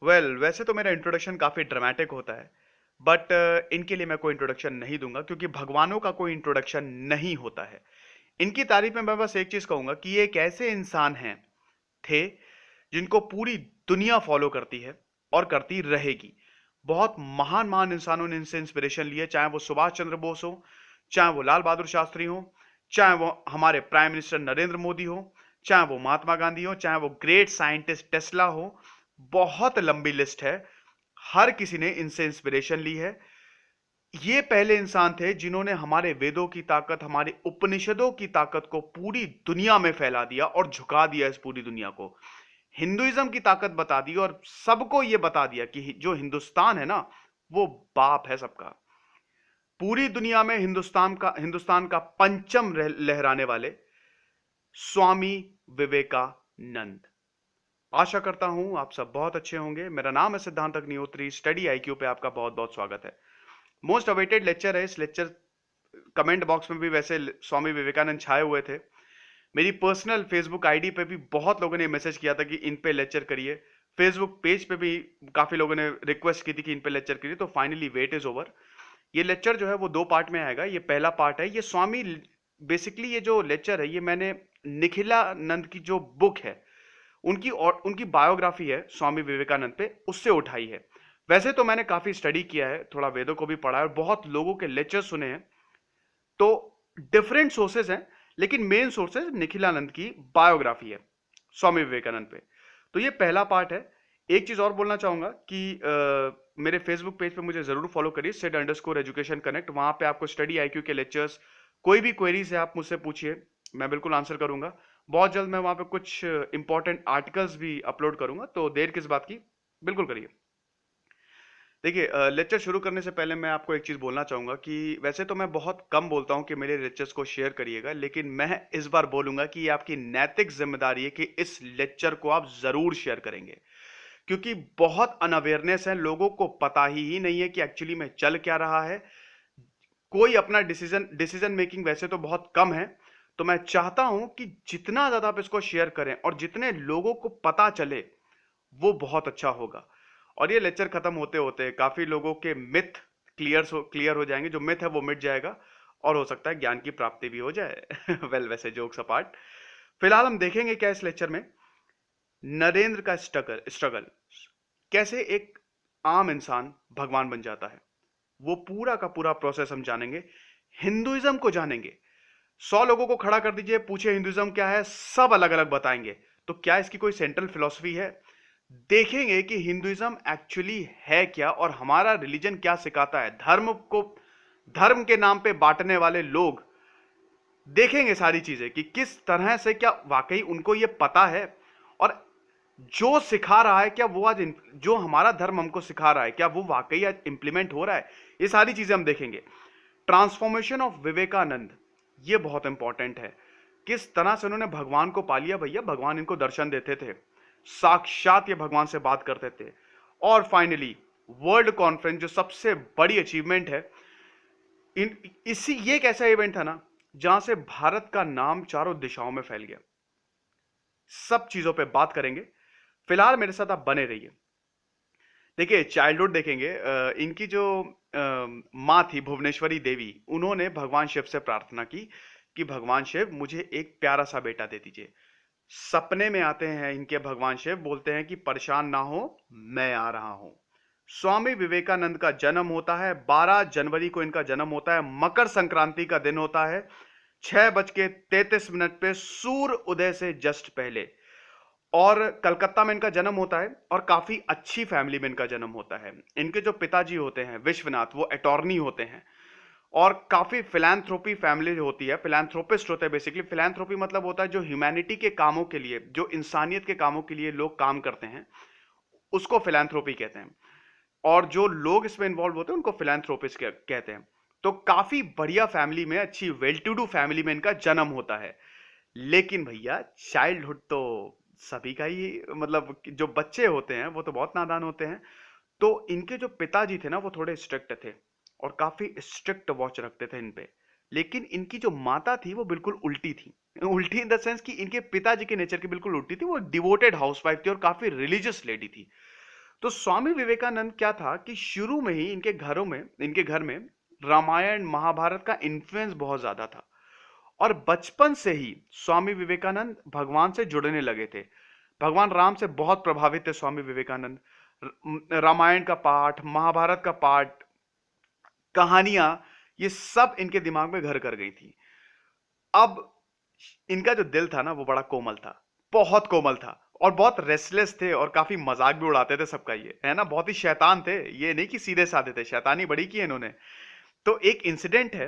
वैसे तो मेरा इंट्रोडक्शन काफ़ी ड्रामेटिक होता है, बट इनके लिए मैं कोई इंट्रोडक्शन नहीं दूंगा क्योंकि भगवानों का कोई इंट्रोडक्शन नहीं होता है। इनकी तारीफ में मैं बस एक चीज़ कहूंगा कि ये एक ऐसे इंसान हैं थे जिनको पूरी दुनिया फॉलो करती है और करती रहेगी। बहुत महान महान इंसानों ने इनसे इंस्पिरेशन लिए, चाहे वो सुभाष चंद्र बोस हो, चाहे वो लाल बहादुर शास्त्री हो, चाहे वो हमारे प्राइम मिनिस्टर नरेंद्र मोदी हो, चाहे वो महात्मा गांधी हो, चाहे वो ग्रेट साइंटिस्ट टेस्ला हो। बहुत लंबी लिस्ट है। हर किसी ने इनसे इंस्पिरेशन ली है। ये पहले इंसान थे जिन्होंने हमारे वेदों की ताकत, हमारे उपनिषदों की ताकत को पूरी दुनिया में फैला दिया और झुका दिया इस पूरी दुनिया को। हिंदुइज्म की ताकत बता दी और सबको यह बता दिया कि जो हिंदुस्तान है ना, वो बाप है सबका। पूरी दुनिया में हिंदुस्तान का पंचम लहराने वाले स्वामी विवेकानंद। आशा करता हूं आप सब बहुत अच्छे होंगे। मेरा नाम है सिद्धांत अग्निहोत्री। स्टडी आईक्यू पे आपका बहुत बहुत स्वागत है। मोस्ट अवेटेड लेक्चर है। इस लेक्चर कमेंट बॉक्स में भी वैसे स्वामी विवेकानंद छाए हुए थे। मेरी पर्सनल फेसबुक आईडी पे भी बहुत लोगों ने मैसेज किया था कि इन पे लेक्चर करिए। फेसबुक पेज पे भी काफी लोगों ने रिक्वेस्ट की थी कि इन पे लेक्चर करिए। तो फाइनली वेट इज ओवर। ये लेक्चर जो है वो 2 पार्ट में आएगा। ये पहला पार्ट है। ये स्वामी बेसिकली ये जो लेक्चर है ये मैंने निखिलानंद की जो बुक है उनकी बायोग्राफी है स्वामी विवेकानंद पे, उससे उठाई है। वैसे तो मैंने काफी स्टडी किया है, थोड़ा वेदों को भी पढ़ा है और बहुत लोगों के लेक्चर सुने हैं। तो डिफरेंट सोर्सेज हैं, लेकिन मेन सोर्सेज निखिलानंद की बायोग्राफी है स्वामी विवेकानंद पे। तो ये पहला पार्ट है। एक चीज और बोलना चाहूंगा कि मेरे फेसबुक पेज पे मुझे जरूर फॉलो करिए, sid_education connect। वहां पे आपको स्टडी आईक्यू के लेक्चर्स, कोई भी क्वेरीज है आप मुझसे पूछिए, मैं बिल्कुल आंसर करूंगा। बहुत जल्द मैं वहां पे कुछ इंपॉर्टेंट आर्टिकल्स भी अपलोड करूंगा, तो देर किस बात की, बिल्कुल करिए। देखिए, लेक्चर शुरू करने से पहले मैं आपको एक चीज़ बोलना चाहूँगा कि वैसे तो मैं बहुत कम बोलता हूँ कि मेरे लेक्चर्स को शेयर करिएगा, लेकिन मैं इस बार बोलूँगा कि ये आपकी नैतिक जिम्मेदारी है कि इस लेक्चर को आप ज़रूर शेयर करेंगे। क्योंकि बहुत अनअवेयरनेस है, लोगों को पता ही नहीं है कि एक्चुअली में चल क्या रहा है। कोई अपना डिसीजन मेकिंग वैसे तो बहुत कम है। तो मैं चाहता हूँ कि जितना ज़्यादा आप इसको शेयर करें और जितने लोगों को पता चले, वो बहुत अच्छा होगा। और ये लेक्चर खत्म होते होते काफी लोगों के मिथ क्लियर हो जाएंगे। जो मिथ है वो मिट जाएगा और हो सकता है ज्ञान की प्राप्ति भी हो जाए। वैसे जोक्स अपार्ट, फिलहाल हम देखेंगे क्या इस लेक्चर में, नरेंद्र का स्ट्रगल, कैसे एक आम इंसान भगवान बन जाता है, वो पूरा का पूरा प्रोसेस हम जानेंगे। हिंदुइज्म को जानेंगे। 100 लोगों को खड़ा कर दीजिए, पूछे हिंदुइज्म क्या है, सब अलग अलग बताएंगे। तो क्या इसकी कोई सेंट्रल फिलॉसफी है? देखेंगे कि हिंदुइज्म एक्चुअली है क्या और हमारा रिलीजन क्या सिखाता है। धर्म के नाम पे बांटने वाले लोग, देखेंगे सारी चीजें कि किस तरह से, क्या वाकई उनको ये पता है और जो सिखा रहा है क्या वो आज जो हमारा धर्म हमको सिखा रहा है क्या वो वाकई आज इंप्लीमेंट हो रहा है। ये सारी चीजें हम देखेंगे। ट्रांसफॉर्मेशन ऑफ विवेकानंद, ये बहुत इंपॉर्टेंट है। किस तरह से उन्होंने भगवान को पा लिया। भैया, भगवान इनको दर्शन देते थे, साक्षात ये भगवान से बात करते थे। और फाइनली वर्ल्ड कॉन्फ्रेंस, जो सबसे बड़ी अचीवमेंट है। ये एक ऐसा इवेंट था ना जहां से भारत का नाम चारों दिशाओं में फैल गया। सब चीजों पे बात करेंगे। फिलहाल मेरे साथ आप बने रहिए। देखिए, चाइल्डहुड देखेंगे। इनकी जो माँ थी भुवनेश्वरी देवी, उन्होंने भगवान शिव से प्रार्थना की कि भगवान शिव, मुझे एक प्यारा सा बेटा दे दीजिए। सपने में आते हैं इनके भगवान शिव, बोलते हैं कि परेशान ना हो, मैं आ रहा हूं। स्वामी विवेकानंद का जन्म होता है 12 जनवरी को। इनका जन्म होता है, मकर संक्रांति का दिन होता है, 6:33 पे, सूर्य उदय से जस्ट पहले। और कलकत्ता में इनका जन्म होता है और काफी अच्छी फैमिली में इनका जन्म होता है। इनके जो पिताजी होते हैं विश्वनाथ, वो अटॉर्नी होते हैं और काफी फिलैंथ्रोपी फैमिली होती है। फिलैंथ्रोपिस्ट होते हैं बेसिकली। फिलैंथ्रोपी मतलब होता है जो ह्यूमैनिटी के कामों के लिए, जो इंसानियत के कामों के लिए लोग काम करते हैं, उसको फिलैंथ्रोपी कहते हैं। और जो लोग इसमें इन्वॉल्व होते हैं उनको फिलैंथ्रोपिस्ट कहते हैं। तो काफी बढ़िया फैमिली में, अच्छी वेल टू डू फैमिली में इनका जन्म होता है। लेकिन भैया, चाइल्डहुड तो सभी का ही, मतलब जो बच्चे होते हैं वो तो बहुत नादान होते हैं। तो इनके जो पिताजी थे ना, वो थोड़े स्ट्रिक्ट थे और काफी स्ट्रिक्ट वॉच रखते थे इन पे। लेकिन इनकी जो माता थी वो बिल्कुल उल्टी थी। उल्टी इन द सेंस कि इनके पिताजी के नेचर की बिल्कुल उल्टी थी। वो डिवोटेड हाउसवाइफ थी और काफी रिलीजियस लेडी थी। तो स्वामी विवेकानंद क्या था कि शुरू में ही इनके घर में रामायण महाभारत का इन्फ्लुएंस बहुत ज्यादा था। और बचपन से ही स्वामी विवेकानंद भगवान से जुड़ने लगे थे। भगवान राम से बहुत प्रभावित थे स्वामी विवेकानंद। रामायण का पाठ, महाभारत का पाठ, कहानियां, ये सब इनके दिमाग में घर कर गई थी। अब इनका जो दिल था ना वो बड़ा कोमल था, बहुत कोमल था, और बहुत रेस्टलेस थे, और काफी मजाक भी उड़ाते थे सबका, ये है ना, बहुत ही शैतान थे। ये नहीं कि सीधे साधे थे, शैतानी बड़ी की है इन्होंने। तो एक इंसिडेंट है,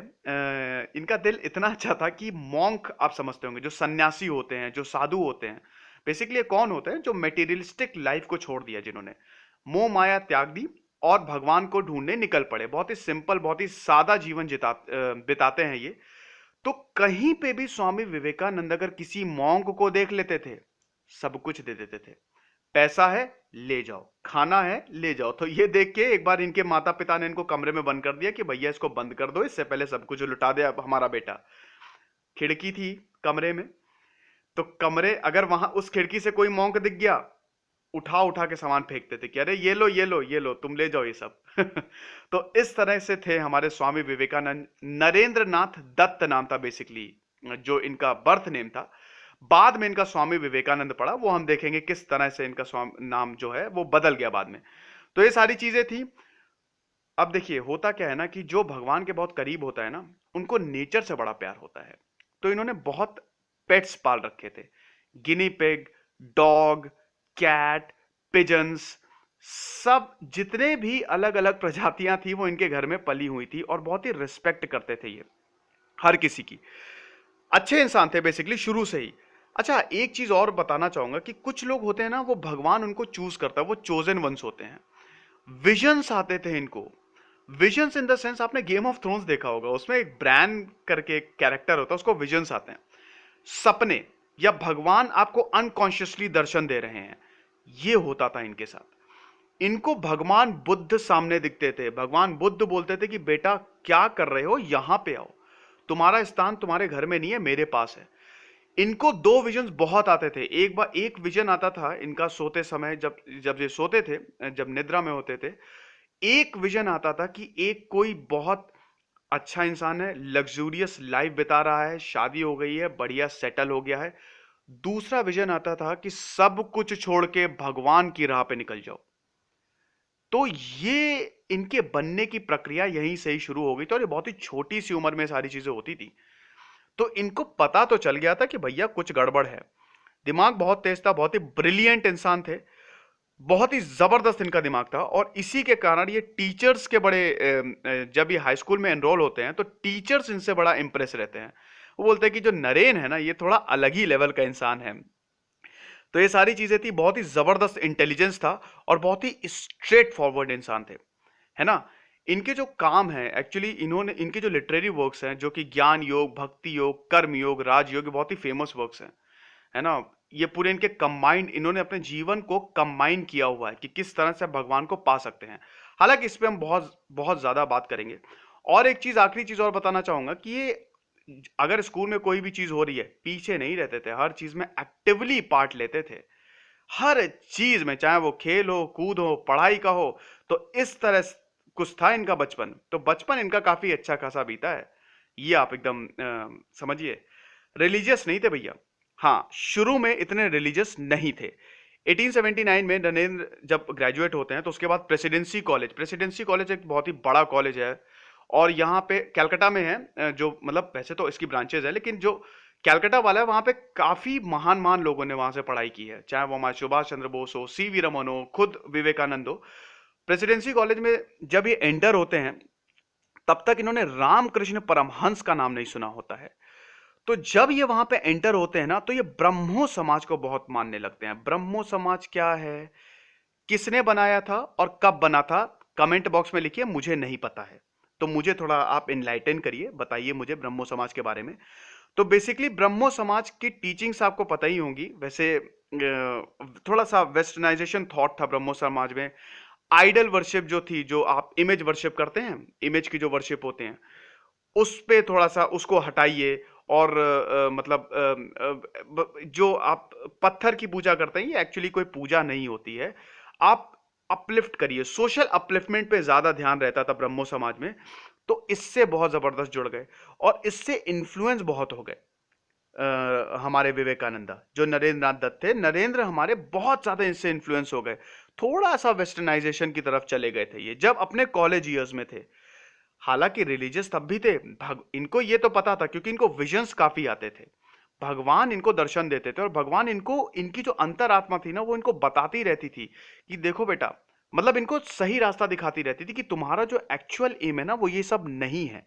इनका दिल इतना अच्छा था कि मॉन्क आप समझते होंगे, जो सन्यासी होते हैं, जो साधु होते हैं, बेसिकली कौन होते हैं, जो मेटीरियलिस्टिक लाइफ को छोड़ दिया, जिन्होंने मोह माया त्याग दी और भगवान को ढूंढने निकल पड़े। बहुत ही सिंपल, बहुत ही सादा जीवन बिताते हैं ये। तो कहीं पे भी स्वामी विवेकानंद अगर किसी मॉन्क को देख लेते थे, सब कुछ दे देते थे। पैसा है, ले जाओ, खाना है, ले जाओ। तो ये देख के एक बार इनके माता पिता ने इनको कमरे में बंद कर दिया कि भैया इसको बंद कर दो, इससे पहले सब कुछ लुटा दे अब हमारा बेटा। खिड़की थी कमरे में, तो कमरे, अगर वहां उस खिड़की से कोई मॉन्क दिख गया, उठा उठा के सामान फेंकते थे कि अरे ये लो ये लो ये लो, तुम ले जाओ ये सब। तो इस तरह से थे हमारे स्वामी विवेकानंद। नरेंद्र नाथ दत्त नाम था बेसिकली, जो इनका बर्थ नेम था। बाद में इनका स्वामी विवेकानंद पड़ा, वो हम देखेंगे किस तरह से इनका स्वामी नाम जो है वो बदल गया बाद में। तो ये सारी चीजें थी। अब देखिए होता क्या है ना, कि जो भगवान के बहुत करीब होता है ना, उनको नेचर से बड़ा प्यार होता है। तो इन्होंने बहुत पेट्स पाल रखे थे, guinea pig, dog, cat, pigeons, सब जितने भी अलग अलग प्रजातियां थी वो इनके घर में पली हुई थी, और बहुत ही रिस्पेक्ट करते थे ये हर किसी की। अच्छे इंसान थे बेसिकली शुरू से ही। अच्छा, एक चीज और बताना चाहूंगा कि कुछ लोग होते हैं ना, वो भगवान उनको चूज करता है, वो चोजन वंस होते हैं। विजन्स आते थे इनको। विजन्स इन द सेंस, आपने गेम ऑफ थ्रोन्स देखा होगा, उसमें एक ब्रैन करके एक कैरेक्टर होता है, उसको विजन्स आते हैं। सपने, या भगवान आपको अनकॉन्शियसली दर्शन दे रहे हैं, ये होता था इनके साथ। इनको भगवान बुद्ध सामने दिखते थे। भगवान बुद्ध बोलते थे कि बेटा क्या कर रहे हो, यहां पे आओ, तुम्हारा स्थान तुम्हारे घर में नहीं है, मेरे पास है। इनको दो विजन्स बहुत आते थे। एक बार एक विजन आता था इनका सोते समय, जब जब ये सोते थे, जब निद्रा में होते थे, एक विजन आता था कि एक कोई बहुत अच्छा इंसान है, लग्जूरियस लाइफ बिता रहा है, शादी हो गई है, बढ़िया सेटल हो गया है। दूसरा विजन आता था कि सब कुछ छोड़ के भगवान की राह पे निकल जाओ। तो ये इनके बनने की प्रक्रिया यहीं से ही शुरू हो गई थी, और ये बहुत ही छोटी सी उम्र में सारी चीजें होती थी। तो इनको पता तो चल गया था कि भैया कुछ गड़बड़ है। दिमाग बहुत तेज था, बहुत ही ब्रिलियंट इंसान थे, बहुत ही जबरदस्त इनका दिमाग था। और इसी के कारण ये टीचर्स के बड़े जब ये हाई स्कूल में एनरोल होते हैं तो टीचर्स इनसे बड़ा इंप्रेस रहते हैं। वो बोलते हैं कि जो नरेन है ना, ये थोड़ा अलग ही लेवल का इंसान है। तो ये सारी चीजें थी, बहुत ही जबरदस्त इंटेलिजेंस था, और बहुत ही स्ट्रेट फॉरवर्ड इंसान थे, है ना। इनके जो काम है एक्चुअली, इन्होंने इनके जो लिटरेरी वर्क्स हैं, जो कि ज्ञान योग, भक्ति योग, कर्म योग, राजयोग, बहुत ही फेमस वर्क्स हैं, है ना। ये पूरे इनके कंबाइंड, इन्होंने अपने जीवन को कंबाइन किया हुआ है कि किस तरह से भगवान को पा सकते हैं। हालांकि इस पे हम बहुत बहुत ज्यादा बात करेंगे। और एक चीज, आखिरी चीज और बताना चाहूंगा कि ये, अगर स्कूल में कोई भी चीज हो रही है, पीछे नहीं रहते थे, हर चीज में एक्टिवली पार्ट लेते थे, हर चीज में, चाहे वो खेल हो, कूद हो, पढ़ाई का हो। तो इस तरह कुछ था इनका बचपन। तो बचपन इनका काफी अच्छा खासा बीता है, ये आप एकदम समझिए। रिलीजियस नहीं थे भैया, हाँ, शुरू में इतने रिलीजियस नहीं थे। 1879 में नरेंद्र जब ग्रेजुएट होते हैं तो उसके बाद प्रेसिडेंसी कॉलेज एक बहुत ही बड़ा कॉलेज है, और यहाँ पे कलकत्ता में है, जो मतलब वैसे तो इसकी ब्रांचेज है, लेकिन जो कलकत्ता वाला है वहाँ पे काफी महान महान लोगों ने वहां से पढ़ाई की है, चाहे वो हमारे सुभाष चंद्र बोस हो, सी वी रमन हो, खुद विवेकानंद हो। प्रेसिडेंसी कॉलेज में जब ये एंटर होते हैं, तब तक इन्होंने रामकृष्ण परमहंस का नाम नहीं सुना होता है। तो जब ये वहां पे एंटर होते हैं ना, तो ये ब्रह्मो समाज को बहुत मानने लगते हैं। ब्रह्मो समाज क्या है, किसने बनाया था और कब बना था, कमेंट बॉक्स में लिखिए, मुझे नहीं पता है। तो मुझे थोड़ा आप इनलाइटन करिए, बताइए मुझे ब्रह्मो समाज के बारे में। तो बेसिकली ब्रह्मो समाज की टीचिंग्स आपको पता ही होंगी। वैसे थोड़ा सा वेस्टर्नाइजेशन थॉट था ब्रह्मो समाज में। आइडल वर्शिप जो थी, जो आप इमेज वर्शिप करते हैं, इमेज की जो वर्शिप होते हैं, उस पे थोड़ा सा उसको हटाइए। और मतलब जो आप पत्थर की पूजा करते हैं, ये एक्चुअली कोई पूजा नहीं होती है। आप अपलिफ्ट करिए। सोशल अपलिफ्टमेंट पे ज्यादा ध्यान रहता था ब्रह्मो समाज में, तो इससे बहुत जबरदस्त जुड़ गए और इससे इन्फ्लुएंस बहुत हो गए। हमारे विवेकानंदा जो नरेंद्र नाथ दत्त थे, नरेंद्र हमारे बहुत ज्यादा इनसे इन्फ्लुएंस हो गए, थोड़ा सा वेस्टर्नाइजेशन की तरफ चले गए थे ये जब अपने कॉलेज ईयर्स में थे। हालांकि रिलीजियस तब भी थे, इनको ये तो पता था क्योंकि इनको विजन्स काफी आते थे, भगवान इनको दर्शन देते थे और भगवान इनको, इनकी जो अंतरात्मा थी ना वो इनको बताती रहती थी कि देखो बेटा, मतलब इनको सही रास्ता दिखाती रहती थी कि तुम्हारा जो एक्चुअल एम है ना वो ये सब नहीं है।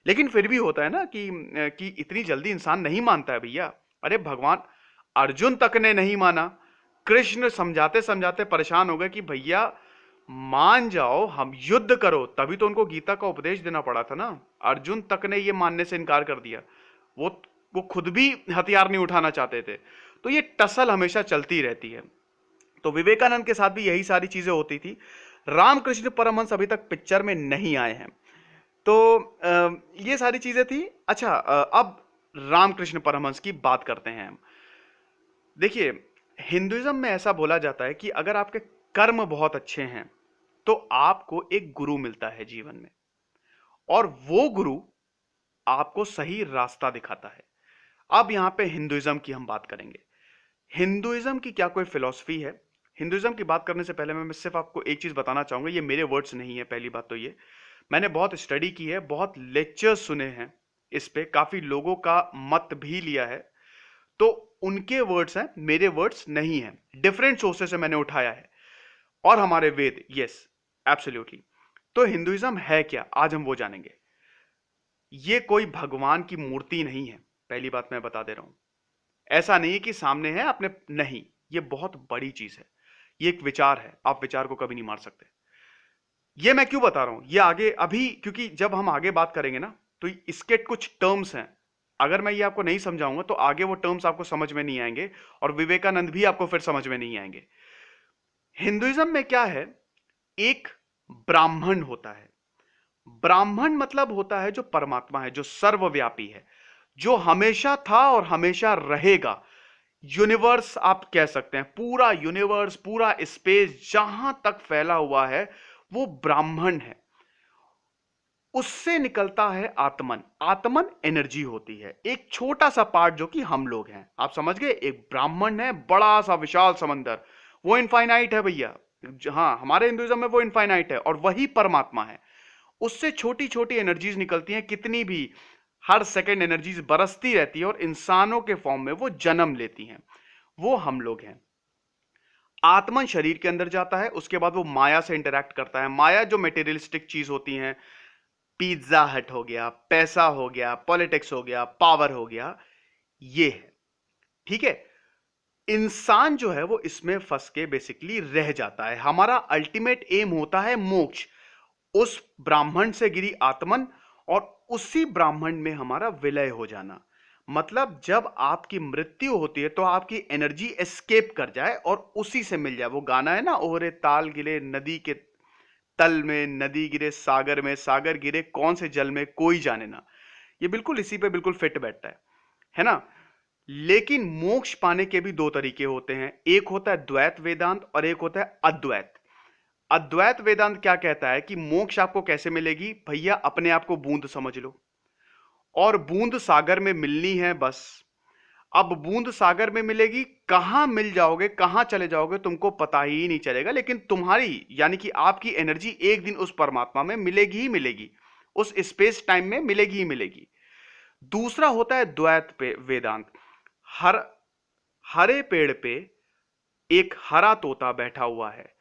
लेकिन फिर भी होता है ना कि इतनी जल्दी इंसान नहीं मानता है भैया। अरे भगवान अर्जुन तक ने नहीं माना, कृष्ण समझाते समझाते परेशान हो गए कि भैया मान जाओ, हम युद्ध करो, तभी तो उनको गीता का उपदेश देना पड़ा था ना। अर्जुन तक ने ये मानने से इनकार कर दिया, वो वो खुद भी हथियार नहीं उठाना चाहते थे। तो ये टसल हमेशा चलती रहती है। तो विवेकानंद के साथ भी यही सारी चीजें होती थी। रामकृष्ण परमहंस अभी तक पिक्चर में नहीं आए हैं, तो ये सारी चीजें थी। अच्छा, अब रामकृष्ण परमहंस की बात करते हैं हम। देखिए, हिंदुइज्म में ऐसा बोला जाता है कि अगर आपके कर्म बहुत अच्छे हैं तो आपको एक गुरु मिलता है जीवन में, और वो गुरु आपको सही रास्ता दिखाता है। अब यहां पे हिंदुइज्म की हम बात करेंगे। हिंदुइज्म की क्या कोई फिलॉसफी है? हिंदुइज्म की बात करने से पहले मैं सिर्फ आपको एक चीज बताना चाहूंगा, ये मेरे वर्ड्स नहीं है। पहली बात तो ये, मैंने बहुत स्टडी की है, बहुत लेक्चर्स सुने हैं इस पे, काफी लोगों का मत भी लिया है, तो उनके वर्ड्स हैं, मेरे वर्ड्स नहीं हैं। डिफरेंट सोर्सेस से मैंने उठाया है, और हमारे वेद, यस एब्सोल्युटली। तो हिंदुइज्म है क्या, आज हम वो जानेंगे। ये कोई भगवान की मूर्ति नहीं है, पहली बात मैं बता दे रहा हूं। ऐसा नहीं है कि सामने है अपने, नहीं, ये बहुत बड़ी चीज है। ये एक विचार है, आप विचार को कभी नहीं मार सकते। ये मैं क्यों बता रहा हूं, ये आगे अभी, क्योंकि जब हम आगे बात करेंगे ना तो इसके कुछ टर्म्स हैं, अगर मैं ये आपको नहीं समझाऊंगा तो आगे वो टर्म्स आपको समझ में नहीं आएंगे, और विवेकानंद भी आपको फिर समझ में नहीं आएंगे। हिंदुइज्म में क्या है, एक ब्राह्मण होता है। ब्राह्मण मतलब होता है जो परमात्मा है, जो सर्वव्यापी है, जो हमेशा था और हमेशा रहेगा। यूनिवर्स आप कह सकते हैं, पूरा यूनिवर्स, पूरा स्पेस जहां तक फैला हुआ है वो ब्राह्मण है। उससे निकलता है आत्मन। आत्मन एनर्जी होती है, एक छोटा सा पार्ट जो कि हम लोग हैं, आप समझ गए। एक ब्राह्मण है, बड़ा सा विशाल समंदर, वो इनफाइनाइट है भैया। हाँ, हमारे हिंदुइज्म में वो इनफाइनाइट है और वही परमात्मा है। उससे छोटी छोटी एनर्जीज निकलती हैं, कितनी भी, हर सेकंड एनर्जीज बरसती रहती है, और इंसानों के फॉर्म में वो जन्म लेती हैं। वो हम लोग हैं। आत्मन शरीर के अंदर जाता है, उसके बाद वो माया से इंटरैक्ट करता है। माया जो मेटेरियलिस्टिक चीज होती हैं, पिज्जा हट हो गया, पैसा हो गया, पॉलिटिक्स हो गया, पावर हो गया, ये है, ठीक है। इंसान जो है वो इसमें फंस के बेसिकली रह जाता है। हमारा अल्टीमेट एम होता है मोक्ष, उस ब्राह्मण से गिरी आत्मन, और उसी ब्राह्मण में हमारा विलय हो जाना। मतलब जब आपकी मृत्यु होती है तो आपकी एनर्जी एस्केप कर जाए और उसी से मिल जाए। वो गाना है ना, ओहरे ताल गिरे नदी के तल में, नदी गिरे सागर में, सागर गिरे कौन से जल में कोई जाने ना। ये बिल्कुल इसी पे बिल्कुल फिट बैठता है ना। लेकिन मोक्ष पाने के भी दो तरीके होते हैं, एक होता है द्वैत वेदांत और एक होता है अद्वैत। अद्वैत वेदांत क्या कहता है कि मोक्ष आपको कैसे मिलेगी भैया, अपने आप को बूंद समझ लो, और बूंद सागर में मिलनी है बस। अब बूंद सागर में मिलेगी, कहां मिल जाओगे, कहां चले जाओगे तुमको पता ही नहीं चलेगा, लेकिन तुम्हारी यानी कि आपकी एनर्जी एक दिन उस परमात्मा में मिलेगी ही मिलेगी, उस स्पेस टाइम में मिलेगी ही मिलेगी। दूसरा होता है द्वैत पे वेदांत। हरे पेड़ पे एक हरा तोता बैठा हुआ है,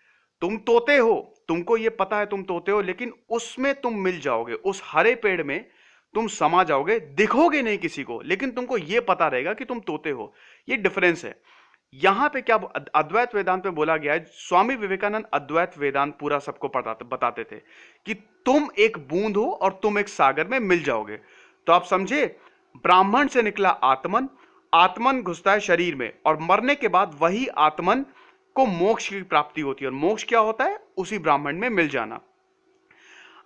तुम तोते हो, तुमको ये पता है तुम तोते हो, लेकिन उसमें तुम मिल जाओगे, उस हरे पेड़ में तुम समा जाओगे, दिखोगे नहीं किसी को, लेकिन तुमको ये पता रहेगा कि तुम तोते हो। ये डिफरेंस है। यहां पे क्या अद्वैत वेदांत में बोला गया है, स्वामी विवेकानंद अद्वैत वेदांत पूरा सबको बताते थे कि तुम एक बूंद हो और तुम एक सागर में मिल जाओगे। तो आप समझे, ब्राह्मण से निकला आत्मन, आत्मन घुसता है शरीर में, और मरने के बाद वही आत्मन को मोक्ष की प्राप्ति होती है। और मोक्ष क्या होता है, उसी ब्राह्मण में मिल जाना।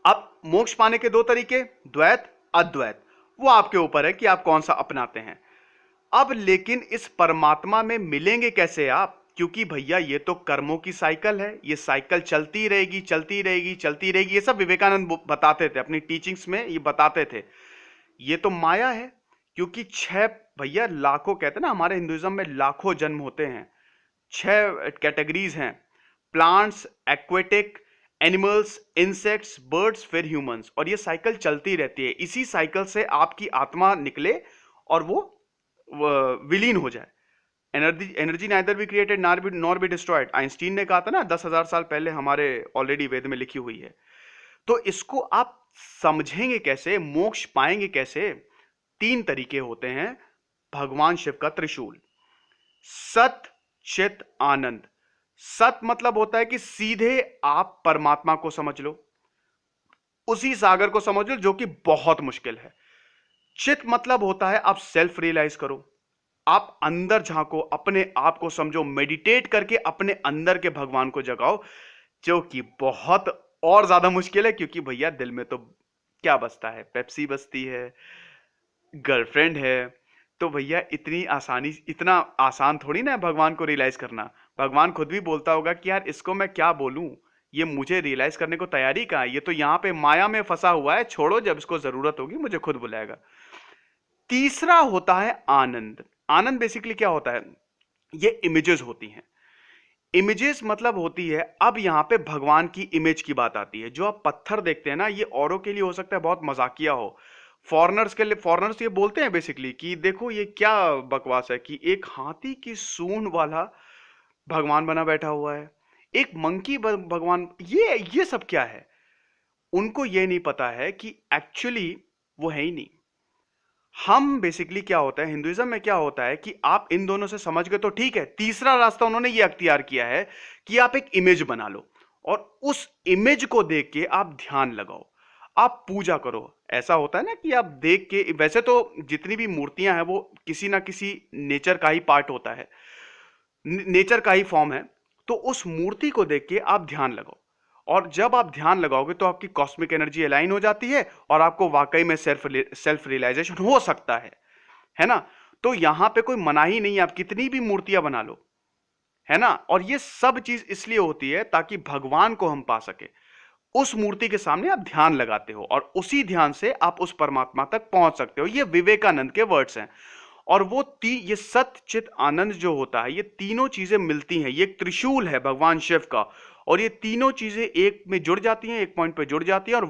अब मोक्ष पाने के दो तरीके, द्वैत अद्वैत, वो आपके ऊपर है कि आप कौन सा अपनाते हैं। अब लेकिन इस परमात्मा में मिलेंगे कैसे आप, क्योंकि भैया ये तो कर्मों की साइकिल है, ये साइकिल चलती रहेगी चलती रहेगी चलती रहेगी। ये सब विवेकानंद बताते थे अपनी टीचिंग्स में, ये बताते थे ये तो माया है। क्योंकि छह भैया लाखों, कहते हैं ना हमारे हिंदुइज्म में लाखों जन्म होते हैं, छह कैटेगरीज हैं, plants, aquatic, animals, insects, birds, फिर ह्यूमंस। और ये साइकिल चलती रहती है। इसी साइकिल से आपकी आत्मा निकले और वो विलीन हो जाए। Energy neither be created nor be destroyed, Einstein ने कहा था ना 10,000 साल पहले, हमारे ऑलरेडी वेद में लिखी हुई है। तो इसको आप समझेंगे कैसे, मोक्ष पाएंगे कैसे? तीन तरीके होते हैं भगवान शिव का त्रिशूल। सत, चित, आनंद। सत मतलब होता है कि सीधे आप परमात्मा को समझ लो, उसी सागर को समझ लो जो कि बहुत मुश्किल है। चित मतलब होता है आप सेल्फ रियलाइज करो, आप अंदर झांको, अपने आप को समझो, मेडिटेट करके अपने अंदर के भगवान को जगाओ, जो कि बहुत और ज्यादा मुश्किल है। क्योंकि भैया दिल में तो क्या बसता है? पेप्सी बसती है, गर्लफ्रेंड है। तो भैया इतना आसान थोड़ी ना है भगवान को रियलाइज करना। भगवान खुद भी बोलता होगा कि यार इसको मैं क्या बोलूं, ये मुझे रियलाइज करने को तैयारी कहाँ है, ये तो यहाँ पे माया में फंसा हुआ है, छोड़ो, जब इसको जरूरत होगी मुझे खुद बुलाएगा। तीसरा होता है आनंद। आनंद बेसिकली क्या होता है? ये इमेजेस होती हैं। इमेजेस मतलब होती है, अब यहां पे भगवान की इमेज की बात आती है। जो आप पत्थर देखते हैं ना, ये औरों के लिए हो सकता है बहुत मजाकिया हो, फॉरेनर्स के लिए, फॉरेनर्स ये बोलते हैं बेसिकली कि देखो ये क्या बकवास है कि एक हाथी की सूंड वाला भगवान बना बैठा हुआ है, एक मंकी भगवान, ये सब क्या है? उनको ये नहीं पता है कि एक्चुअली वो है ही नहीं। हम बेसिकली क्या होता है हिंदुइज्म में, क्या होता है कि आप इन दोनों से समझ गए तो ठीक है। तीसरा रास्ता उन्होंने ये अख्तियार किया है कि आप एक इमेज बना लो और उस इमेज को देख के आप ध्यान लगाओ, आप पूजा करो। ऐसा होता है ना कि आप देख के, वैसे तो जितनी भी मूर्तियां हैं वो किसी ना किसी नेचर का ही पार्ट होता है, नेचर का ही फॉर्म है। तो उस मूर्ति को देख के आप ध्यान लगाओ, और जब आप ध्यान लगाओगे तो आपकी कॉस्मिक एनर्जी अलाइन हो जाती है और आपको वाकई में सेल्फ रियलाइजेशन हो सकता है ना? तो यहां पे कोई मनाही नहीं है, आप कितनी भी मूर्तियां बना लो, है ना? और ये सब चीज इसलिए होती है ताकि भगवान को हम पा सके। उस मूर्ति के सामने आप ध्यान लगाते हो और उसी ध्यान से आप उस परमात्मा तक पहुंच सकते हो। ये विवेकानंद के वर्ड्स हैं। और ये सत, चित, आनंद जो होता है, ये तीनों चीजें मिलती हैं। ये एक त्रिशूल है भगवान शिव का, और ये तीनों चीजें एक में जुड़ जाती हैं, एक पॉइंट पे जुड़ जाती हैं, और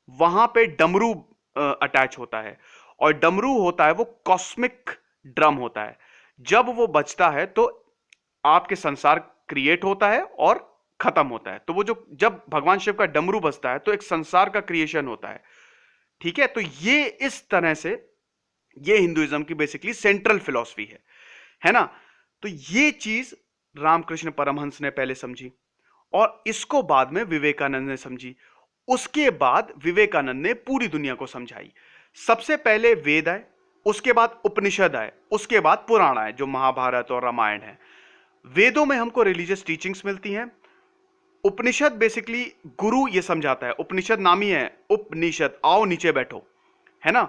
वहां पे डमरू अटैच होता है। और डमरू होता है वो कॉस्मिक ड्रम होता है। जब वो बजता है तो आपके संसार क्रिएट होता है और खत्म होता है। तो वो जो जब भगवान शिव का डमरू बजता है तो एक संसार का क्रिएशन होता है। ठीक है? तो ये इस तरह से ये हिंदुइज्म की बेसिकली सेंट्रल फिलॉसफी है ना? तो ये चीज रामकृष्ण परमहंस ने पहले समझी और इसको बाद में विवेकानंद ने समझी। उसके बाद विवेकानंद ने पूरी दुनिया को समझाई। सबसे पहले वेद आए, उसके बाद उपनिषद आए, उसके बाद पुराण आए जो महाभारत और रामायण है। वेदों में हमको रिलीजियस टीचिंग्स मिलती हैं। उपनिषद बेसिकली गुरु ये समझाता है, उपनिषद नाम ही है उपनिषद, आओ नीचे बैठो, है ना?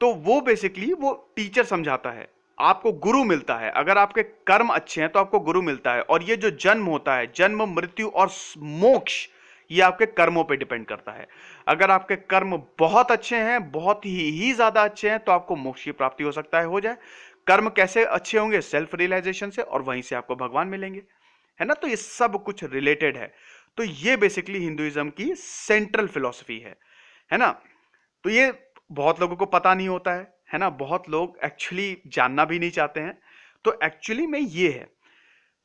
तो वो बेसिकली वो टीचर समझाता है, आपको गुरु मिलता है। अगर आपके कर्म अच्छे हैं तो आपको गुरु मिलता है। और ये जो जन्म होता है, जन्म, मृत्यु और मोक्ष, ये आपके कर्मों पे डिपेंड करता है। अगर आपके कर्म बहुत अच्छे हैं, बहुत ही ज्यादा अच्छे हैं, तो आपको मोक्ष की प्राप्ति हो सकता है, हो जाए। कर्म कैसे अच्छे होंगे? सेल्फ रियलाइजेशन से, और वहीं से आपको भगवान मिलेंगे, है ना? तो ये सब कुछ रिलेटेड है। तो ये बेसिकली हिंदुइज्म की सेंट्रल फिलॉसफी है ना? तो ये बहुत लोगों को पता नहीं होता है ना? बहुत लोग एक्चुअली जानना भी नहीं चाहते हैं। तो एक्चुअली में ये है।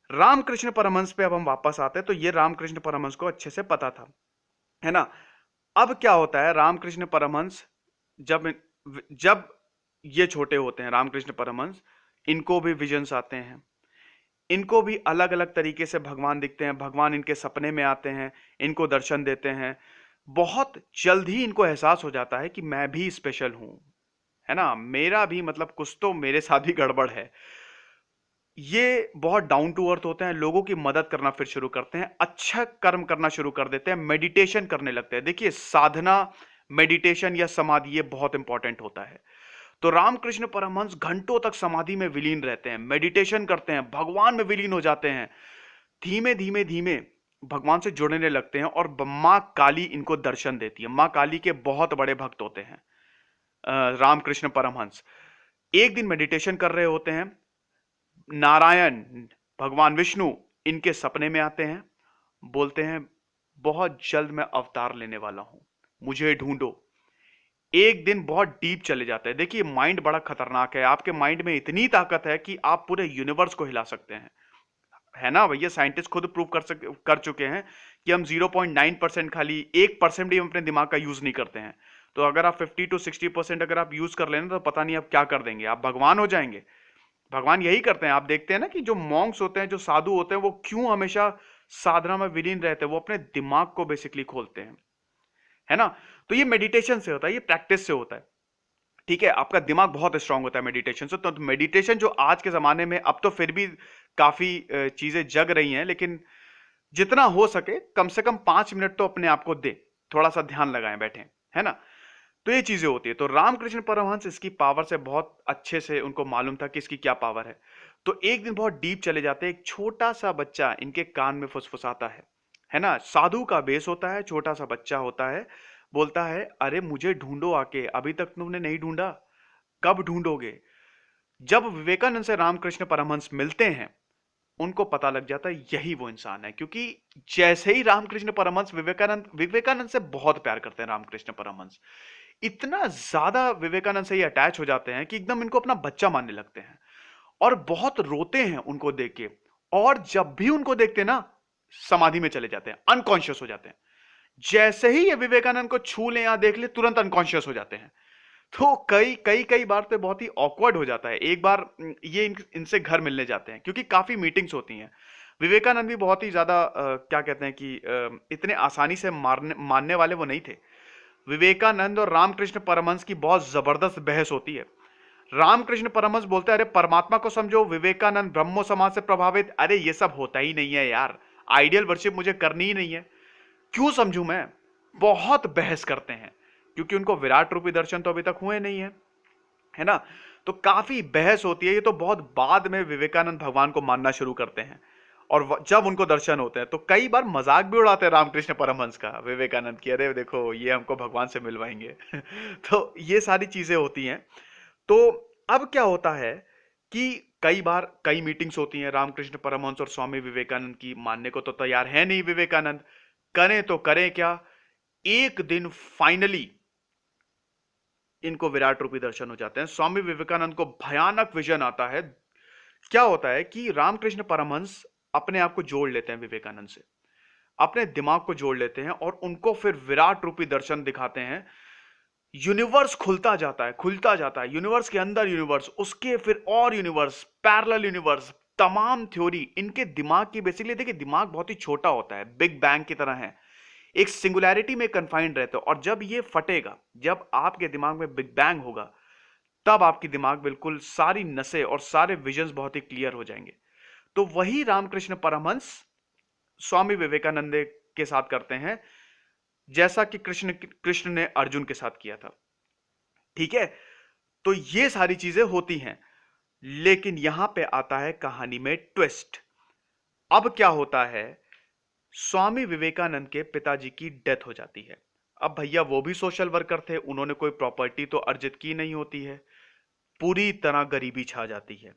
रामकृष्ण परमहंस पे अब हम वापस आते हैं। तो ये रामकृष्ण परमहंस को अच्छे से पता था, है ना? अब क्या होता है, रामकृष्ण परमहंस जब जब ये छोटे होते हैं, रामकृष्ण परमहंस, इनको भी विजन्स आते हैं, इनको भी अलग अलग तरीके से भगवान दिखते हैं। भगवान इनके सपने में आते हैं, इनको दर्शन देते हैं। बहुत जल्द ही इनको एहसास हो जाता है कि मैं भी स्पेशल हूं, है ना? मेरा भी मतलब कुछ तो मेरे साथ भी गड़बड़ है। ये बहुत डाउन टू अर्थ होते हैं, लोगों की मदद करना फिर शुरू करते हैं, अच्छा कर्म करना शुरू कर देते हैं, मेडिटेशन करने लगते हैं। देखिए, साधना, मेडिटेशन या समाधि, ये बहुत इंपॉर्टेंट होता है। तो रामकृष्ण परमहंस घंटों तक समाधि में विलीन रहते हैं, मेडिटेशन करते हैं, भगवान में विलीन हो जाते हैं। धीमे धीमे धीमे भगवान से जुड़ने लगते हैं और माँ काली इनको दर्शन देती है। माँ काली के बहुत बड़े भक्त होते हैं रामकृष्ण परमहंस। एक दिन मेडिटेशन कर रहे होते हैं, नारायण भगवान विष्णु इनके सपने में आते हैं, बोलते हैं बहुत जल्द मैं अवतार लेने वाला हूं, मुझे ढूंढो। एक दिन बहुत डीप चले जाते हैं। देखिए माइंड बड़ा खतरनाक है, आपके माइंड में इतनी ताकत है कि आप पूरे यूनिवर्स को हिला सकते हैं, है ना भैया। साइंटिस्ट खुद प्रूव कर चुके हैं कि हम 0.9% खाली 1% भी हम अपने दिमाग का यूज नहीं करते हैं। तो अगर आप 50 to 60% अगर आप यूज कर लेना तो पता नहीं आप क्या कर देंगे, आप भगवान हो जाएंगे। भगवान यही करते हैं। आप देखते हैं ना कि जो मॉन्क्स होते हैं, जो साधु होते हैं, वो क्यों हमेशा साधना में विलीन रहते हैं, वो अपने दिमाग को बेसिकली खोलते हैं, है ना। तो ये मेडिटेशन से होता है, ये प्रैक्टिस से होता है, ठीक है। आपका दिमाग बहुत स्ट्रांग होता है मेडिटेशन से। तो मेडिटेशन जो आज के जमाने में, अब तो फिर भी काफी चीजें जग रही हैं, लेकिन जितना हो सके कम से कम 5 मिनट तो अपने आप को दे, थोड़ा सा ध्यान लगाएं बैठे, है ना। तो ये चीजें होती है। तो रामकृष्ण परमहंस इसकी पावर से बहुत अच्छे से उनको मालूम था कि इसकी क्या पावर है। तो एक दिन बहुत डीप चले जाते हैं, एक छोटा सा बच्चा इनके कान में फुसफुसाता है ना। साधु का बेस होता है, छोटा सा बच्चा होता है, बोलता है अरे मुझे ढूंढो आके, अभी तक तुमने नहीं ढूंढा, कब ढूंढोगे। जब विवेकानंद से रामकृष्ण परमहंस मिलते हैं, उनको पता लग जाता है यही वो इंसान है। क्योंकि जैसे ही रामकृष्ण परमहंस विवेकानंद से बहुत प्यार करते हैं रामकृष्ण परमहंस, इतना ज्यादा विवेकानंद से ही अटैच हो जाते हैं कि एकदम इनको अपना बच्चा मानने लगते हैं और बहुत रोते हैं उनको देख के। और जब भी उनको देखते हैं ना, समाधि में चले जाते हैं, अनकॉन्शियस हो जाते हैं। जैसे ही ये विवेकानंद को छू ले या देख ले, तुरंत अनकॉन्शियस हो जाते हैं। तो कई कई कई बार तो बहुत ही ऑकवर्ड हो जाता है। एक बार ये इनसे घर मिलने जाते हैं, क्योंकि काफी मीटिंग्स होती हैं। विवेकानंद भी बहुत ही ज्यादा क्या कहते हैं कि इतने आसानी से मानने वाले वो नहीं थे। विवेकानंद और रामकृष्ण परमहंस की बहुत जबरदस्त बहस होती है। रामकृष्ण परमहंस बोलते हैं अरे परमात्मा को समझो। विवेकानंद ब्रह्मो समाज से प्रभावित, अरे ये सब होता ही नहीं है यार, आइडियल वर्शिप मुझे करनी ही नहीं है, क्यों समझूं मैं। बहुत बहस करते हैं, क्योंकि उनको विराट रूपी दर्शन तो अभी तक हुए नहीं है ना। तो काफी बहस होती है। ये तो बहुत बाद में विवेकानंद भगवान को मानना शुरू करते हैं, और जब उनको दर्शन होते हैं तो कई बार मजाक भी उड़ाते हैं रामकृष्ण परमहंस का, विवेकानंद की, अरे देखो ये हमको भगवान से मिलवाएंगे। तो ये सारी चीजें होती हैं। तो अब क्या होता है कि कई बार कई मीटिंग्स होती हैं, रामकृष्ण परमहंस और स्वामी विवेकानंद की, मानने को तो तैयार है नहीं विवेकानंद, करें तो करें क्या। एक दिन फाइनली इनको विराट रूपी दर्शन हो जाते हैं। स्वामी विवेकानंद को भयानक विजन आता है। क्या होता है कि रामकृष्ण परमहंस अपने आप को जोड़ लेते हैं विवेकानंद से, अपने दिमाग को जोड़ लेते हैं और उनको फिर विराट रूपी दर्शन दिखाते हैं। यूनिवर्स खुलता जाता है, खुलता जाता है, यूनिवर्स के अंदर यूनिवर्स, उसके फिर और यूनिवर्स, पैरेलल यूनिवर्स, तमाम थ्योरी इनके दिमाग की। बेसिकली देखिए दिमाग बहुत ही छोटा होता है, बिग बैंग की तरह है, एक सिंगुलैरिटी में कन्फाइंड रहते हो। और जब ये फटेगा, जब आपके दिमाग में बिग बैंग होगा, तब आपकी दिमाग बिल्कुल सारी नसें और सारे विजन्स बहुत ही क्लियर हो जाएंगे। तो वही रामकृष्ण परमहंस स्वामी विवेकानंद के साथ करते हैं, जैसा कि कृष्ण कृष्ण ने अर्जुन के साथ किया था, ठीक है। तो ये सारी चीजें होती हैं, लेकिन यहां पे आता है कहानी में ट्विस्ट। अब क्या होता है, स्वामी विवेकानंद के पिताजी की डेथ हो जाती है। अब भैया वो भी सोशल वर्कर थे, उन्होंने कोई प्रॉपर्टी तो अर्जित की नहीं होती है, पूरी तरह गरीबी छा जाती है।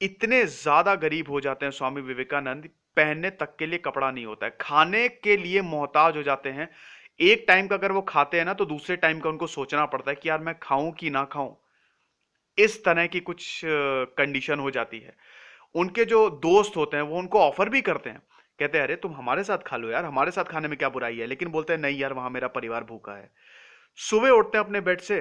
इतने ज्यादा गरीब हो जाते हैं स्वामी विवेकानंद, पहनने तक के लिए कपड़ा नहीं होता है, खाने के लिए मोहताज हो जाते हैं। एक टाइम का अगर वो खाते हैं ना, तो दूसरे टाइम का उनको सोचना पड़ता है कि यार मैं खाऊं कि ना खाऊं। इस तरह की कुछ कंडीशन हो जाती है। उनके जो दोस्त होते हैं वो उनको ऑफर भी करते हैं, कहते हैं अरे तुम हमारे साथ खा लो यार, हमारे साथ खाने में क्या बुराई है। लेकिन बोलते हैं नहीं यार, वहां मेरा परिवार भूखा है। सुबह उठते हैं अपने बेड से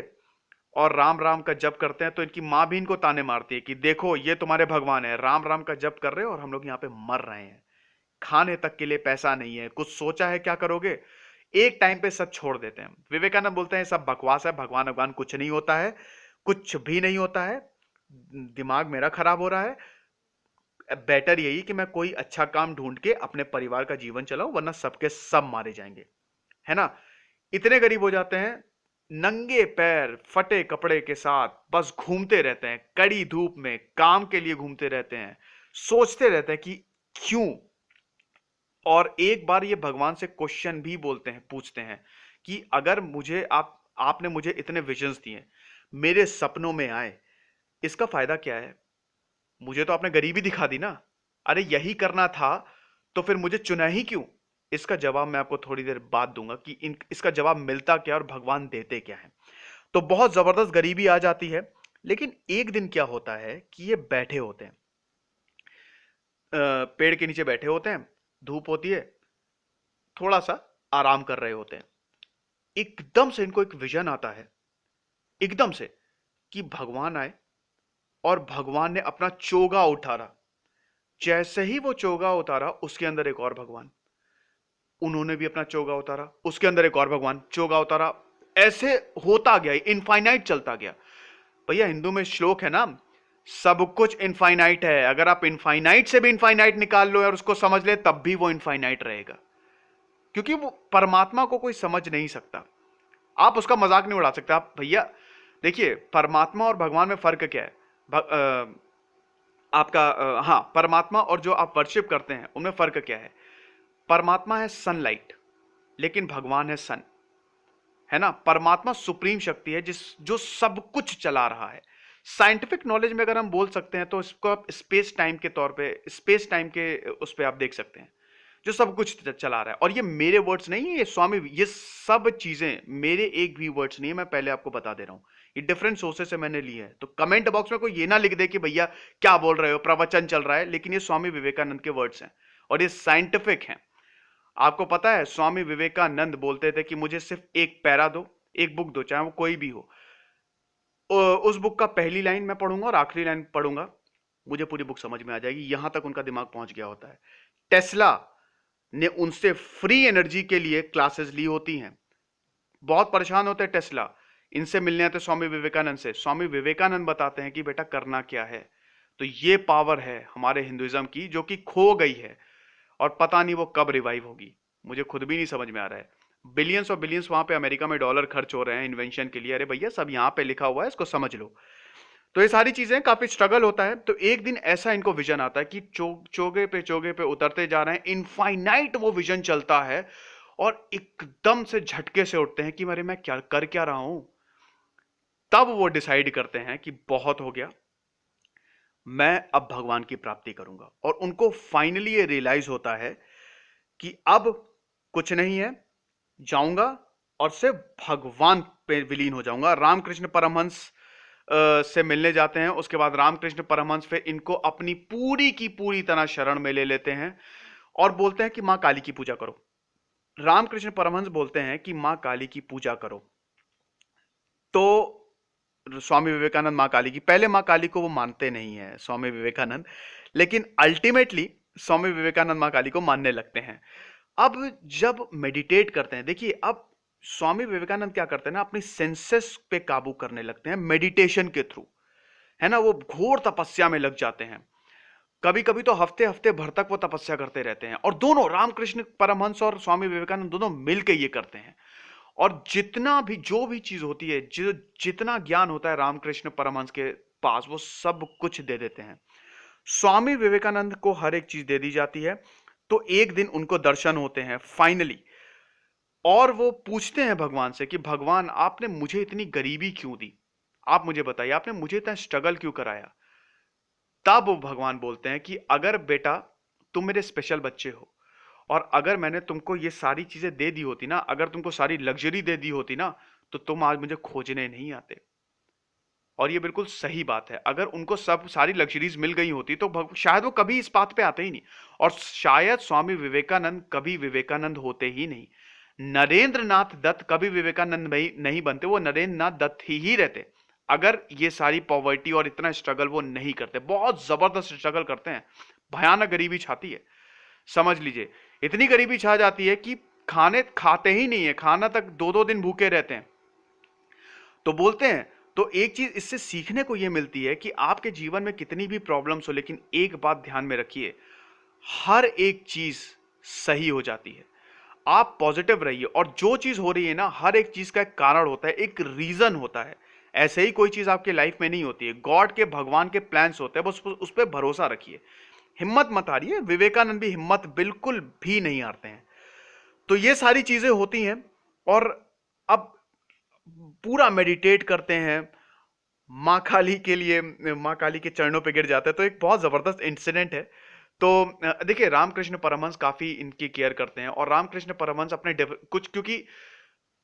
और राम राम का जप करते हैं, तो इनकी माँ भी इनको ताने मारती है कि देखो ये तुम्हारे भगवान है, राम राम का जप कर रहे हो और हम लोग यहाँ पे मर रहे हैं, खाने तक के लिए पैसा नहीं है, कुछ सोचा है क्या करोगे। एक टाइम पे सब छोड़ देते हैं। विवेकानंद बोलते हैं सब बकवास है, भगवान भगवान कुछ नहीं होता है, कुछ भी नहीं होता है, दिमाग मेरा खराब हो रहा है, बेटर यही कि मैं कोई अच्छा काम ढूंढ के अपने परिवार का जीवन चलाऊं, वरना सबके सब मारे जाएंगे, है ना। इतने गरीब हो जाते हैं, नंगे पैर फटे कपड़े के साथ बस घूमते रहते हैं, कड़ी धूप में काम के लिए घूमते रहते हैं, सोचते रहते हैं कि क्यों। और एक बार ये भगवान से क्वेश्चन भी बोलते हैं, पूछते हैं कि अगर मुझे आपने मुझे इतने विजन्स दिए, मेरे सपनों में आए, इसका फायदा क्या है? मुझे तो आपने गरीबी दिखा दी ना। अरे यही करना था तो फिर मुझे चुना ही क्यों? इसका जवाब मैं आपको थोड़ी देर बाद दूंगा कि इसका जवाब मिलता क्या और भगवान देते क्या है। तो बहुत जबरदस्त गरीबी आ जाती है। लेकिन एक दिन क्या होता है कि ये बैठे होते हैं, पेड़ के नीचे बैठे होते हैं, धूप होती है, थोड़ा सा आराम कर रहे होते हैं। एकदम से इनको एक विजन आता है, एकदम से, कि भगवान आए और भगवान ने अपना चोगा उठारा। जैसे ही वो चोगा उतारा, उसके अंदर एक और भगवान, उन्होंने भी अपना चोगा उतारा, उसके अंदर एक और भगवान, चोगा उतारा, ऐसे होता गया, इनफाइनाइट चलता गया। भैया हिंदू में श्लोक है ना, सब कुछ इनफाइनाइट है, अगर आप इनफाइनाइट से भी इनफाइनाइट निकाल लो और उसको समझ ले तब भी वो इनफाइनाइट रहेगा, क्योंकि वो परमात्मा को कोई समझ नहीं सकता। आप उसका मजाक नहीं उड़ा सकते। आप भैया देखिए, परमात्मा और भगवान में फर्क क्या है? हाँ, परमात्मा और जो आप वर्शिप करते हैं उनमें फर्क क्या है? परमात्मा है सनलाइट, लेकिन भगवान है सन, है ना। परमात्मा सुप्रीम शक्ति है जो सब कुछ चला रहा है। साइंटिफिक नॉलेज में अगर हम बोल सकते हैं तो इसको आप स्पेस टाइम के तौर पे, स्पेस टाइम के उस पे आप देख सकते हैं, जो सब कुछ चला रहा है। और ये मेरे वर्ड्स नहीं है, ये स्वामी, ये सब चीजें मेरे एक भी वर्ड्स नहीं है, मैं पहले आपको बता दे रहा हूं, ये डिफरेंट सोर्सेस से मैंने लिए हैं। तो कमेंट बॉक्स में कोई ये ना लिख दे कि भैया क्या बोल रहे हो, प्रवचन चल रहा है, लेकिन ये स्वामी विवेकानंद के वर्ड्स हैं और ये साइंटिफिक हैं। आपको पता है स्वामी विवेकानंद बोलते थे कि मुझे सिर्फ एक पैरा दो, एक बुक दो, चाहे वो कोई भी हो, उस बुक का पहली लाइन मैं पढ़ूंगा और आखिरी लाइन पढ़ूंगा, मुझे पूरी बुक समझ में आ जाएगी। यहां तक उनका दिमाग पहुंच गया होता है। टेस्ला ने उनसे फ्री एनर्जी के लिए क्लासेस ली होती हैं। बहुत परेशान होते हैं टेस्ला, इनसे मिलने आते स्वामी विवेकानंद से। स्वामी विवेकानंद बताते हैं कि बेटा करना क्या है। तो ये पावर है हमारे हिंदुइज्म की जो कि खो गई है और पता नहीं वो कब रिवाइव होगी, मुझे खुद भी नहीं समझ में आ रहा है। बिलियंस और बिलियंस वहां पे अमेरिका में डॉलर खर्च हो रहे हैं इन्वेंशन के लिए। अरे भैया सब यहां पे लिखा हुआ है, इसको समझ लो। तो ये सारी चीजें, काफी स्ट्रगल होता है। तो एक दिन ऐसा इनको विजन आता है कि चोगे पे उतरते जा रहे हैं, इनफाइनाइट वो विजन चलता है और एकदम से झटके से उठते हैं कि अरे मैं क्या कर क्या रहा हूं। तब वो डिसाइड करते हैं कि बहुत हो गया, मैं अब भगवान की प्राप्ति करूंगा। और उनको फाइनली ये रियलाइज होता है कि अब कुछ नहीं है, जाऊंगा और सिर्फ भगवान पे विलीन हो जाऊंगा। रामकृष्ण परमहंस से मिलने जाते हैं। उसके बाद रामकृष्ण परमहंस फिर इनको अपनी पूरी की पूरी तरह शरण में ले लेते हैं और बोलते हैं कि मां काली की पूजा करो। रामकृष्ण परमहंस बोलते हैं कि मां काली की पूजा करो। तो स्वामी विवेकानंद मां काली की, पहले मां काली को वो मानते नहीं है स्वामी विवेकानंद, लेकिन अल्टीमेटली स्वामी विवेकानंद मां काली को मानने लगते हैं। अब जब मेडिटेट करते हैं, देखिए अब स्वामी विवेकानंद क्या करते हैं ना, अपनी सेंसेस पे काबू करने लगते हैं मेडिटेशन के थ्रू, है ना। वो घोर तपस्या में लग जाते हैं। कभी कभी तो हफ्ते हफ्ते भर तक वो तपस्या करते रहते हैं। और दोनों, रामकृष्ण परमहंस और स्वामी विवेकानंद दोनों मिलकर ये करते हैं। और जितना भी जो भी चीज होती है, जितना ज्ञान होता है रामकृष्ण परमहंस के पास, वो सब कुछ दे देते हैं। स्वामी विवेकानंद को हर एक चीज दे दी जाती है। तो एक दिन उनको दर्शन होते हैं फाइनली, और वो पूछते हैं भगवान से कि भगवान आपने मुझे इतनी गरीबी क्यों दी, आप मुझे बताइए, आपने मुझे इतना स्ट्रगल क्यों कराया। तब वो भगवान बोलते हैं कि अगर बेटा तुम मेरे स्पेशल बच्चे हो, और अगर मैंने तुमको ये सारी चीजें दे दी होती ना, अगर तुमको सारी लग्जरी दे दी होती ना, तो तुम आज मुझे खोजने नहीं आते। और ये बिल्कुल सही बात है। अगर उनको सब सारी लग्जरीज मिल गई होती तो शायद वो कभी इस बात पे आते ही नहीं, और शायद स्वामी विवेकानंद कभी विवेकानंद होते ही नहीं। नरेंद्र नाथ दत्त कभी विवेकानंद नहीं बनते, वो नरेंद्र नाथ दत्त ही रहते अगर ये सारी पॉवर्टी और इतना स्ट्रगल वो नहीं करते। बहुत जबरदस्त स्ट्रगल करते हैं, भयानक गरीबी छाती है, समझ लीजिए। इतनी गरीबी छा जाती है कि खाने खाते ही नहीं है, खाना तक 2-2 दिन भूखे रहते हैं। तो बोलते हैं, तो एक चीज इससे सीखने को यह मिलती है कि आपके जीवन में कितनी भी प्रॉब्लम्स हो, लेकिन एक बात ध्यान में रखिए, हर एक चीज सही हो जाती है। आप पॉजिटिव रहिए, और जो चीज हो रही है ना, हर एक चीज का एक कारण होता है, एक रीजन होता है। ऐसे ही कोई चीज आपके लाइफ में नहीं होती है, गॉड के, भगवान के प्लान्स होते हैं, बस उस पर भरोसा रखिए, हिम्मत मत हारिए। विवेकानंद भी हिम्मत बिल्कुल भी नहीं हारते हैं। तो ये सारी चीजें होती हैं, और अब पूरा मेडिटेट करते हैं, माँ काली के लिए, माँ काली के चरणों पे गिर जाता है। तो एक बहुत जबरदस्त इंसिडेंट है। तो देखिए, रामकृष्ण परमहंस काफी इनकी केयर करते हैं, और रामकृष्ण परमहंस अपने कुछ, क्योंकि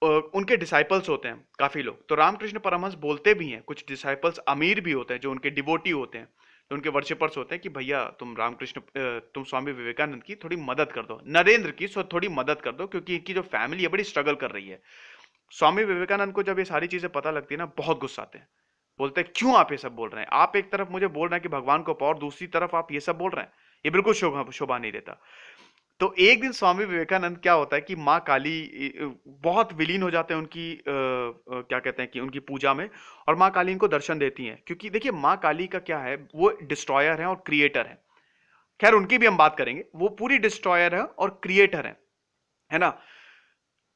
उनके डिसाइपल्स होते हैं काफी लोग, तो रामकृष्ण परमहंस बोलते भी हैं, कुछ डिसाइपल्स अमीर भी होते हैं जो उनके डिवोटी होते हैं, जो उनके वर्शिपर्स होते हैं, कि भैया तुम तुम स्वामी विवेकानंद की थोड़ी मदद कर दो, नरेंद्र की थोड़ी मदद कर दो, क्योंकि इनकी जो फैमिली है बड़ी स्ट्रगल कर रही है। स्वामी विवेकानंद को जब ये सारी चीजें पता लगती है ना, बहुत गुस्सा आते हैं, बोलते हैं क्यों आप ये सब बोल रहे हैं, आप एक तरफ मुझे बोल रहे हैं कि भगवान को पाओ, और दूसरी तरफ आप ये सब बोल रहे हैं, ये बिल्कुल शोभा शोभा नहीं देता। तो एक दिन स्वामी विवेकानंद, क्या होता है कि माँ काली बहुत विलीन हो जाते हैं उनकी क्या कहते हैं कि उनकी पूजा में, और माँ काली इनको दर्शन देती हैं, क्योंकि देखिए माँ काली का क्या है, वो डिस्ट्रॉयर है और क्रिएटर है। खैर उनकी भी हम बात करेंगे, वो पूरी डिस्ट्रॉयर है और क्रिएटर है ना।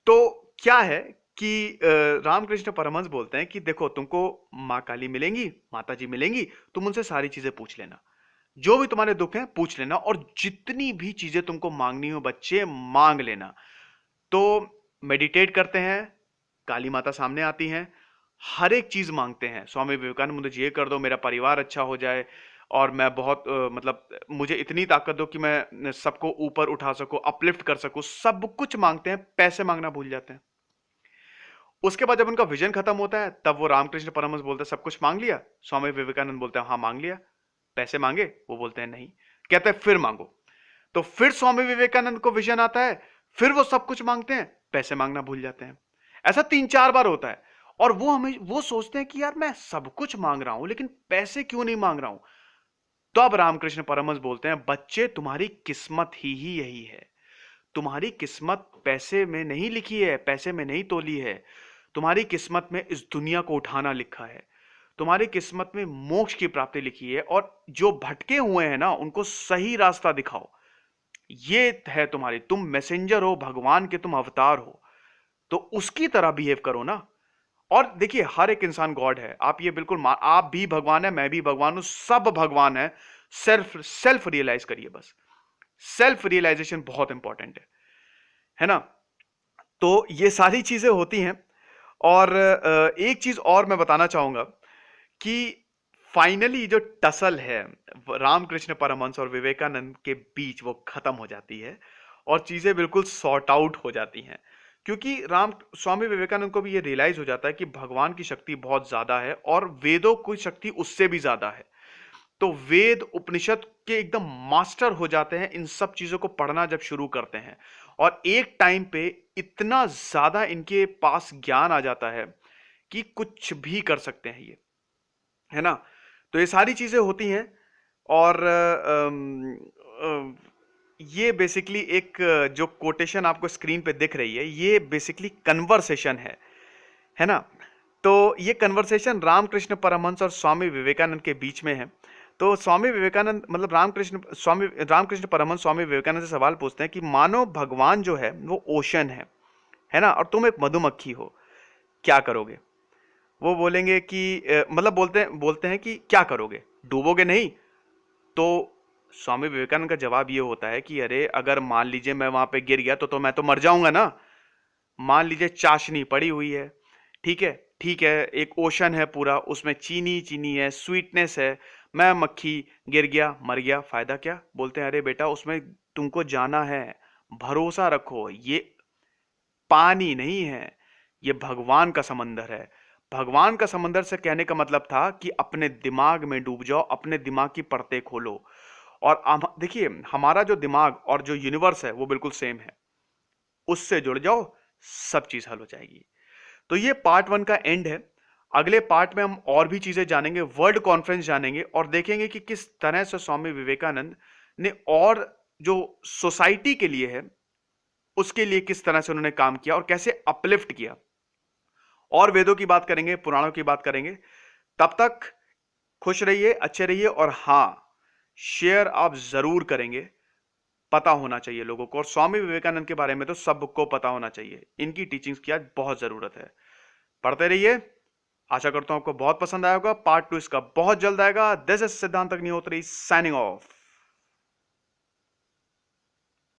तो क्या है कि रामकृष्ण परमहंस बोलते हैं कि देखो, तुमको माँ काली मिलेंगी, माता जी मिलेंगी, तुम उनसे सारी चीजें पूछ लेना, जो भी तुम्हारे दुख हैं पूछ लेना, और जितनी भी चीजें तुमको मांगनी हो बच्चे, मांग लेना। तो मेडिटेट करते हैं, काली माता सामने आती हैं, हर एक चीज मांगते हैं। स्वामी विवेकानंद, मुझे ये कर दो, मेरा परिवार अच्छा हो जाए, और मैं बहुत मतलब मुझे इतनी ताकत दो कि मैं सबको ऊपर उठा सकूं, अपलिफ्ट कर सकूं, सब कुछ मांगते हैं, पैसे मांगना भूल जाते हैं। उसके बाद जब उनका विजन खत्म होता है, तब वो रामकृष्ण परमहंस बोलते हैं सब कुछ मांग लिया? स्वामी विवेकानंद बोलते हैं हाँ मांग लिया। पैसे मांगे? वो बोलते हैं नहीं। कहते हैं फिर मांगो। तो फिर स्वामी विवेकानंद को विजन आता है, फिर वो सब कुछ मांगते हैं, पैसे मांगना भूल जाते हैं। ऐसा 3-4 बार होता है, और वो सोचते हैं कि यार मैं सब कुछ मांग रहा हूं, लेकिन पैसे क्यों नहीं मांग रहा हूं। तो अब रामकृष्ण परमहंस बोलते हैं, बच्चे तुम्हारी किस्मत ही यही है। तुम्हारी किस्मत पैसे में नहीं लिखी है, पैसे में नहीं तोली है। तुम्हारी किस्मत में इस दुनिया को उठाना लिखा है। तुम्हारी किस्मत में मोक्ष की प्राप्ति लिखी है, और जो भटके हुए हैं ना, उनको सही रास्ता दिखाओ। ये है तुम्हारी, तुम मैसेंजर हो भगवान के, तुम अवतार हो, तो उसकी तरह बिहेव करो ना। और देखिए, हर एक इंसान गॉड है, आप ये बिल्कुल आप भी भगवान है, मैं भी भगवान हूं, सब भगवान है। सेल्फ सेल्फ रियलाइज करिए बस। सेल्फ रियलाइजेशन बहुत इंपॉर्टेंट है ना। तो ये सारी चीजें होती हैं। और एक चीज और मैं बताना चाहूंगा कि फाइनली जो टसल है रामकृष्ण परमहंस और विवेकानंद के बीच, वो खत्म हो जाती है, और चीजें बिल्कुल सॉर्ट आउट हो जाती हैं। क्योंकि स्वामी विवेकानंद को भी ये रियलाइज हो जाता है कि भगवान की शक्ति बहुत ज्यादा है, और वेदों की शक्ति उससे भी ज्यादा है। तो वेद उपनिषद के एकदम मास्टर हो जाते हैं, इन सब चीजों को पढ़ना जब शुरू करते हैं, और एक टाइम पे इतना ज्यादा इनके पास ज्ञान आ जाता है कि कुछ भी कर सकते हैं ये, है ना। तो ये सारी चीजें होती हैं, और ये बेसिकली एक जो कोटेशन आपको स्क्रीन पे दिख रही है, ये बेसिकली कन्वर्सेशन है ना। तो ये कन्वर्सेशन रामकृष्ण परमहंस और स्वामी विवेकानंद के बीच में है। तो स्वामी विवेकानंद, मतलब रामकृष्ण परमहंस स्वामी विवेकानंद से सवाल पूछते हैं कि मानो भगवान जो है वो ओशन है ना, और तुम एक मधुमक्खी हो, क्या करोगे? वो बोलेंगे कि मतलब बोलते हैं कि क्या करोगे, डूबोगे नहीं? तो स्वामी विवेकानंद का जवाब ये होता है कि अरे, अगर मान लीजिए मैं वहां पे गिर गया तो मैं तो मर जाऊंगा ना। मान लीजिए चाशनी पड़ी हुई है, ठीक है, ठीक है, एक ओशन है पूरा, उसमें चीनी चीनी है, स्वीटनेस है, मैं मक्खी गिर गया, मर गया, फायदा क्या? बोलते हैं अरे बेटा, उसमें तुमको जाना है, भरोसा रखो, ये पानी नहीं है, ये भगवान का समंदर है। भगवान का समंदर से कहने का मतलब था कि अपने दिमाग में डूब जाओ, अपने दिमाग की परतें खोलो। और देखिए, हमारा जो दिमाग और जो यूनिवर्स है वो बिल्कुल सेम है, उससे जुड़ जाओ, सब चीज हल हो जाएगी। तो ये पार्ट 1 का एंड है। अगले पार्ट में हम और भी चीजें जानेंगे, वर्ल्ड कॉन्फ्रेंस जानेंगे, और देखेंगे कि किस तरह से स्वामी विवेकानंद ने, और जो सोसाइटी के लिए है उसके लिए किस तरह से उन्होंने काम किया, और कैसे अपलिफ्ट किया। और वेदों की बात करेंगे, पुराणों की बात करेंगे। तब तक खुश रहिए, अच्छे रहिए, और हां, शेयर आप जरूर करेंगे। पता होना चाहिए लोगों को, और स्वामी विवेकानंद के बारे में तो सबको पता होना चाहिए। इनकी टीचिंग्स की आज बहुत जरूरत है। पढ़ते रहिए। आशा करता हूं आपको बहुत पसंद आया होगा। पार्ट 2 इसका बहुत जल्द आएगा। दिस इज सिद्धांत अग्निहोत्री साइनिंग ऑफ।